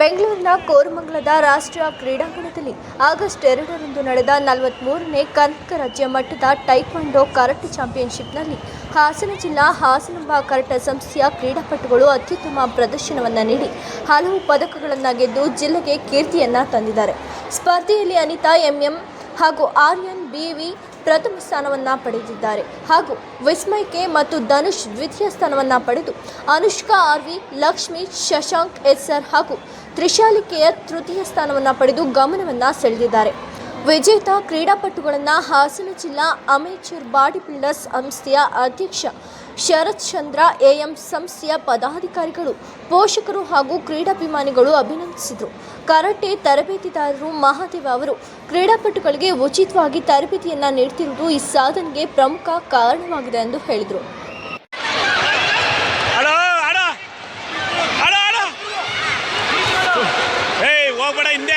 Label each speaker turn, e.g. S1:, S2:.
S1: ಬೆಂಗಳೂರಿನ ಕೋರಮಂಗಲದ ರಾಷ್ಟ್ರೀಯ ಕ್ರೀಡಾಂಗಣದಲ್ಲಿ ಆಗಸ್ಟ್ 2ರಂದು ನಡೆದ 43ನೇ ಕರ್ನಾಟಕ ರಾಜ್ಯ ಮಟ್ಟದ ಟೈಕ್ವಾಂಡೋ ಕರಾಟೆ ಚಾಂಪಿಯನ್ಶಿಪ್ನಲ್ಲಿ ಹಾಸನ ಜಿಲ್ಲಾ ಹಾಸನಾಂಬ ಕರಾಟೆ ಸಂಸ್ಥೆಯ ಕ್ರೀಡಾಪಟುಗಳು ಅತ್ಯುತ್ತಮ ಪ್ರದರ್ಶನವನ್ನು ನೀಡಿ ಹಲವು ಪದಕಗಳನ್ನು ಗೆದ್ದು ಜಿಲ್ಲೆಗೆ ಕೀರ್ತಿಯನ್ನು ತಂದಿದ್ದಾರೆ. ಸ್ಪರ್ಧೆಯಲ್ಲಿ ಅನಿತಾ ಎಂಎಂ ಹಾಗೂ ಆರ್ಯನ್ ಬಿವಿ ಪ್ರಥಮ ಸ್ಥಾನವನ್ನು ಪಡೆದಿದ್ದಾರೆ ಹಾಗೂ ವಿಸ್ಮಯ್ ಕೆ ಮತ್ತು ಧನುಷ್ ದ್ವಿತೀಯ ಸ್ಥಾನವನ್ನು ಪಡೆದು ಅನುಷ್ಕಾ ಆರ್ವಿ, ಲಕ್ಷ್ಮಿ, ಶಶಾಂಕ್ ಎಸ್ಆರ್ ಹಾಗೂ ತ್ರಿಶಾಲಿ ಕೆಆರ್ ತೃತೀಯ ಸ್ಥಾನವನ್ನು ಪಡೆದು ಗಮನವನ್ನು ಸೆಳೆದಿದ್ದಾರೆ. ವಿಜೇತ ಕ್ರೀಡಾಪಟುಗಳನ್ನು ಹಾಸನ ಜಿಲ್ಲಾ ಅಮೇಚೂರ್ ಬಾಡಿ ಬಿಲ್ಡರ್ಸ್ ಸಂಸ್ಥೆಯ ಅಧ್ಯಕ್ಷ ಶರತ್ ಚಂದ್ರ ಎಎಂ, ಸಂಸ್ಥೆಯ ಪದಾಧಿಕಾರಿಗಳು, ಪೋಷಕರು ಹಾಗೂ ಕ್ರೀಡಾಭಿಮಾನಿಗಳು ಅಭಿನಂದಿಸಿದರು. ಕರಾಟೆ ತರಬೇತಿದಾರರು ಮಹಾದೇವ ಅವರು ಕ್ರೀಡಾಪಟುಗಳಿಗೆ ಉಚಿತವಾಗಿ ತರಬೇತಿಯನ್ನು ನೀಡುತ್ತಿರುವುದು ಈ ಸಾಧನೆಗೆ ಪ್ರಮುಖ ಕಾರಣವಾಗಿದೆ ಎಂದು ಹೇಳಿದರು.
S2: ಹೋಗ್ಬೇಡ ಹಿಂದೆ